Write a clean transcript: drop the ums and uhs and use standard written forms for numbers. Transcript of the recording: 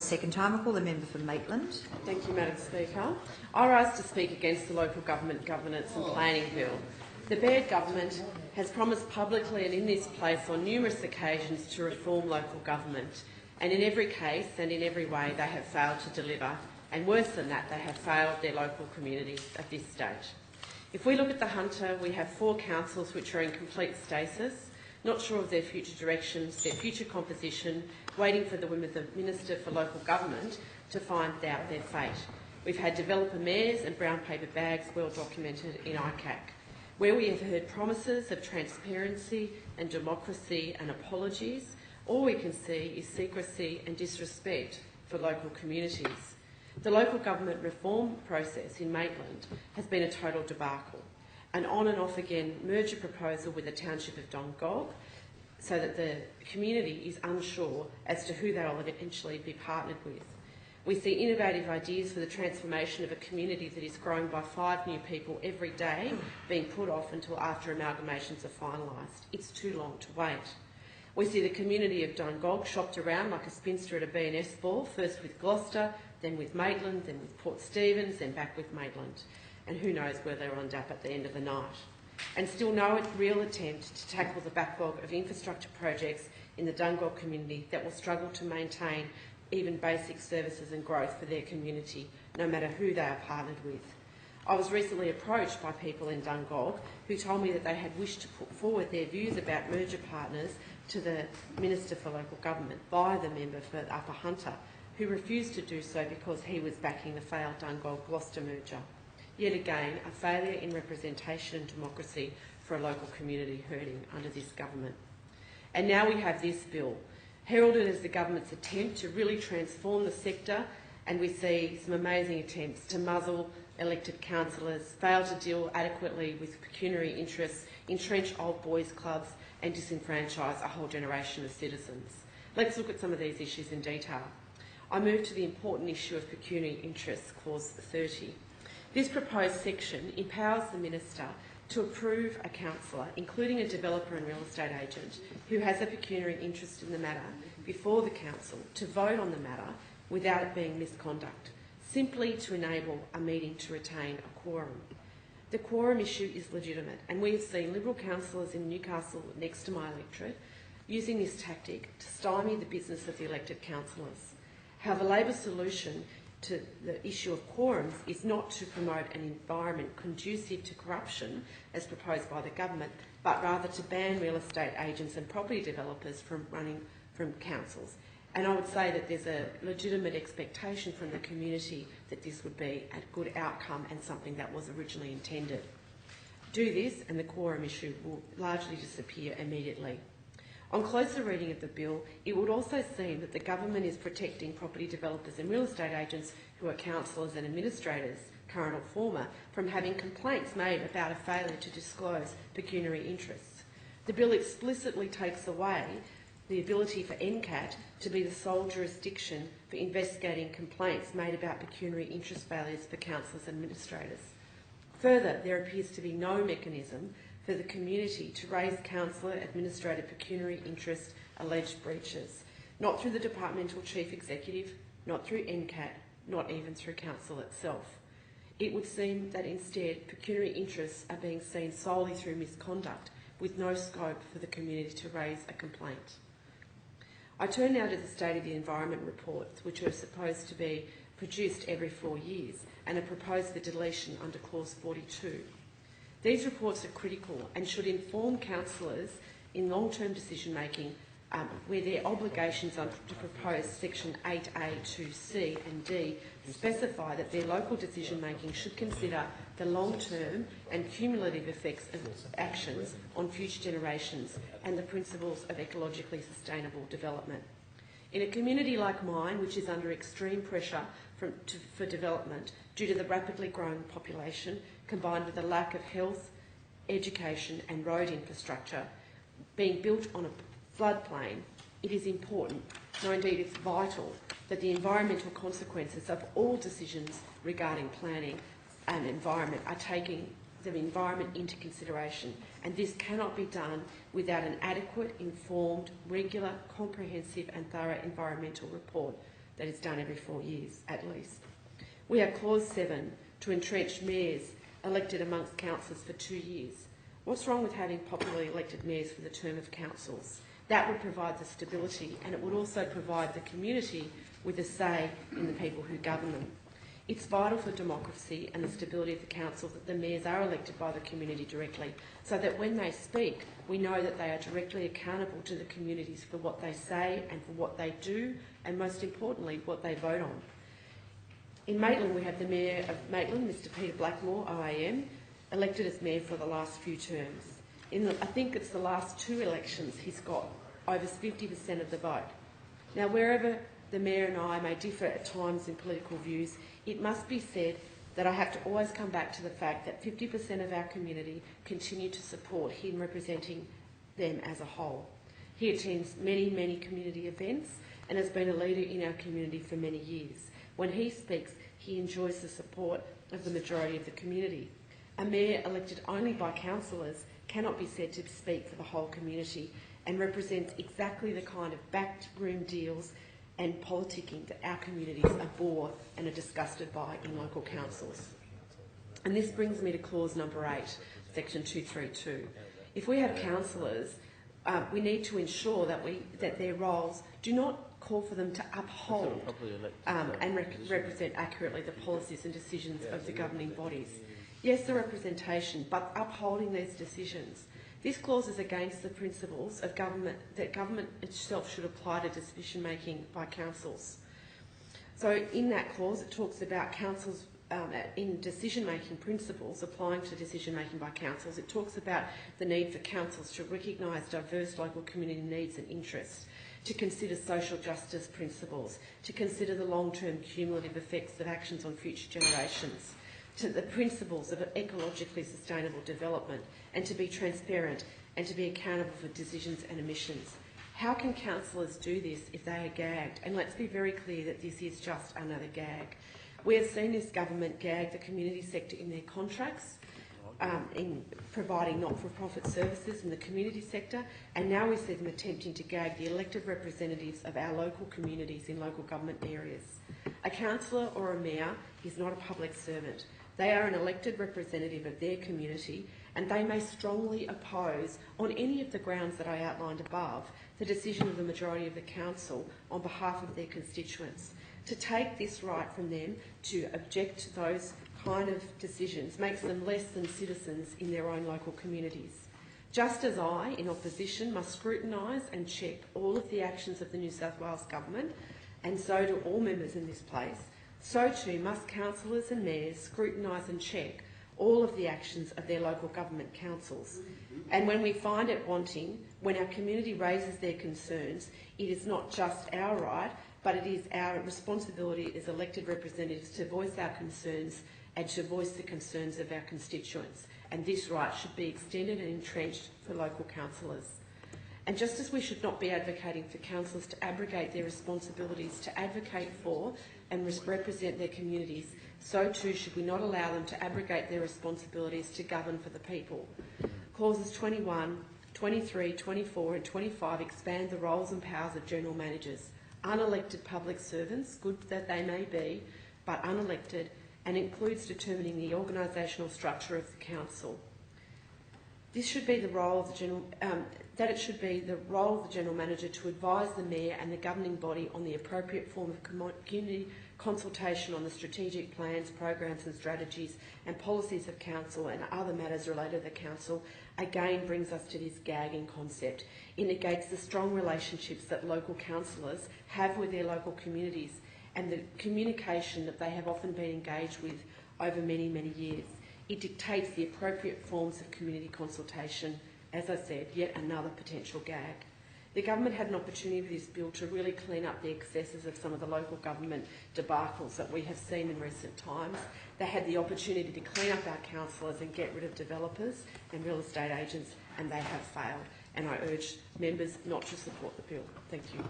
Second time, I call the member for Maitland. Thank you, Madam Speaker. I rise to speak against the Local Government Governance and Planning Bill. The Baird Government has promised publicly and in this place on numerous occasions to reform local government, and in every case and in every way they have failed to deliver, and worse than that, they have failed their local communities at this stage. If we look at the Hunter, we have 4 councils which are in complete stasis, not sure of their future directions, their future composition, waiting for the whim of the Minister for Local Government to find out their fate. We've had developer mayors and brown paper bags well documented in ICAC, where we have heard promises of transparency and democracy and apologies. All we can see is secrecy and disrespect for local communities. The local government reform process in Maitland has been a total debacle. An on and off again merger proposal with the township of Dungog, so that the community is unsure as to who they will eventually be partnered with. We see innovative ideas for the transformation of a community that is growing by 5 new people every day being put off until after amalgamations are finalised. It's too long to wait. We see the community of Dungog shopped around like a spinster at a B&S ball, first with Gloucester, then with Maitland, then with Port Stephens, then back with Maitland. And who knows where they'll end up at the end of the night. And still no real attempt to tackle the backlog of infrastructure projects in the Dungog community that will struggle to maintain even basic services and growth for their community, no matter who they are partnered with. I was recently approached by people in Dungog who told me that they had wished to put forward their views about merger partners to the Minister for Local Government by the member for Upper Hunter, who refused to do so because he was backing the failed Dungog-Gloucester merger. Yet again, a failure in representation and democracy for a local community hurting under this government. And now we have this bill, heralded as the government's attempt to really transform the sector, and we see some amazing attempts to muzzle elected councillors, fail to deal adequately with pecuniary interests, entrench old boys clubs and disenfranchise a whole generation of citizens. Let's look at some of these issues in detail. I move to the important issue of pecuniary interests, clause 30. This proposed section empowers the Minister to approve a councillor, including a developer and real estate agent, who has a pecuniary interest in the matter before the council to vote on the matter without it being misconduct, simply to enable a meeting to retain a quorum. The quorum issue is legitimate, and we have seen Liberal councillors in Newcastle, next to my electorate, using this tactic to stymie the business of the elected councillors. However, Labor's solution to the issue of quorums is not to promote an environment conducive to corruption, as proposed by the government, but rather to ban real estate agents and property developers from running from councils. And I would say that there's a legitimate expectation from the community that this would be a good outcome and something that was originally intended. Do this and the quorum issue will largely disappear immediately. On closer reading of the bill, it would also seem that the government is protecting property developers and real estate agents who are councillors and administrators, current or former, from having complaints made about a failure to disclose pecuniary interests. The bill explicitly takes away the ability for NCAT to be the sole jurisdiction for investigating complaints made about pecuniary interest failures for councillors and administrators. Further, there appears to be no mechanism for the community to raise councillor administrator pecuniary interest alleged breaches, not through the departmental chief executive, not through NCAT, not even through council itself. It would seem that instead pecuniary interests are being seen solely through misconduct, with no scope for the community to raise a complaint. I turn now to the State of the Environment reports, which are supposed to be produced every 4 years and are proposed for deletion under clause 42. These reports are critical and should inform councillors in long-term decision-making where their obligations under to propose section 8A, 2C and D specify that their local decision-making should consider the long-term and cumulative effects of actions on future generations and the principles of ecologically sustainable development. In a community like mine, which is under extreme pressure for development due to the rapidly growing population, combined with a lack of health, education and road infrastructure being built on a floodplain, it is important, no indeed it's vital, that the environmental consequences of all decisions regarding planning and environment are taking the environment into consideration, and this cannot be done without an adequate, informed, regular, comprehensive and thorough environmental report that is done every 4 years at least. We have Clause 7 to entrench mayors elected amongst councillors for 2 years. What's wrong with having popularly elected mayors for the term of councils? That would provide the stability, and it would also provide the community with a say in the people who govern them. It's vital for democracy and the stability of the council that the mayors are elected by the community directly, so that when they speak, we know that they are directly accountable to the communities for what they say and for what they do, and most importantly, what they vote on. In Maitland, we have the Mayor of Maitland, Mr Peter Blackmore, OAM, elected as Mayor for the last few terms. I think it's the last 2 elections he's got over 50% of the vote. Now, wherever the Mayor and I may differ at times in political views, it must be said that I have to always come back to the fact that 50% of our community continue to support him representing them as a whole. He attends many, many community events and has been a leader in our community for many years. When he speaks, he enjoys the support of the majority of the community. A mayor elected only by councillors cannot be said to speak for the whole community and represents exactly the kind of backroom deals and politicking that our communities abhor and are disgusted by in local councils. And this brings me to clause number 8, section 232. If we have councillors, we need to ensure that their roles do not call for them to uphold and represent accurately the policies and decisions of the governing bodies. Yes, the representation, but upholding these decisions. This clause is against the principles of government that government itself should apply to decision-making by councils. So in that clause it talks about councils in decision-making principles applying to decision-making by councils. It talks about the need for councils to recognise diverse local community needs and interests, to consider social justice principles, to consider the long-term cumulative effects of actions on future generations, to the principles of ecologically sustainable development, and to be transparent and to be accountable for decisions and emissions. How can councillors do this if they are gagged? And let's be very clear that this is just another gag. We have seen this government gag the community sector in their contracts, in providing not-for-profit services in the community sector, and now we see them attempting to gag the elected representatives of our local communities in local government areas. A councillor or a mayor is not a public servant. They are an elected representative of their community, and they may strongly oppose, on any of the grounds that I outlined above, the decision of the majority of the council on behalf of their constituents. To take this right from them to object to those kind of decisions makes them less than citizens in their own local communities. Just as I, in opposition, must scrutinise and check all of the actions of the New South Wales Government, and so do all members in this place, so too must councillors and mayors scrutinise and check all of the actions of their local government councils. And when we find it wanting, when our community raises their concerns, it is not just our right, but it is our responsibility as elected representatives to voice our concerns and to voice the concerns of our constituents. And this right should be extended and entrenched for local councillors. And just as we should not be advocating for councillors to abrogate their responsibilities to advocate for and represent their communities, so too should we not allow them to abrogate their responsibilities to govern for the people. Clauses 21, 23, 24 and 25 expand the roles and powers of general managers, unelected public servants, good that they may be, but unelected, and includes determining the organisational structure of the council. This should be the role of the general manager to advise the mayor and the governing body on the appropriate form of community consultation on the strategic plans, programs and strategies and policies of council and other matters related to the council. Again brings us to this gagging concept. It negates the strong relationships that local councillors have with their local communities and the communication that they have often been engaged with over many, many years. It dictates the appropriate forms of community consultation. As I said, yet another potential gag. The government had an opportunity with this bill to really clean up the excesses of some of the local government debacles that we have seen in recent times. They had the opportunity to clean up our councillors and get rid of developers and real estate agents, and they have failed. And I urge members not to support the bill. Thank you.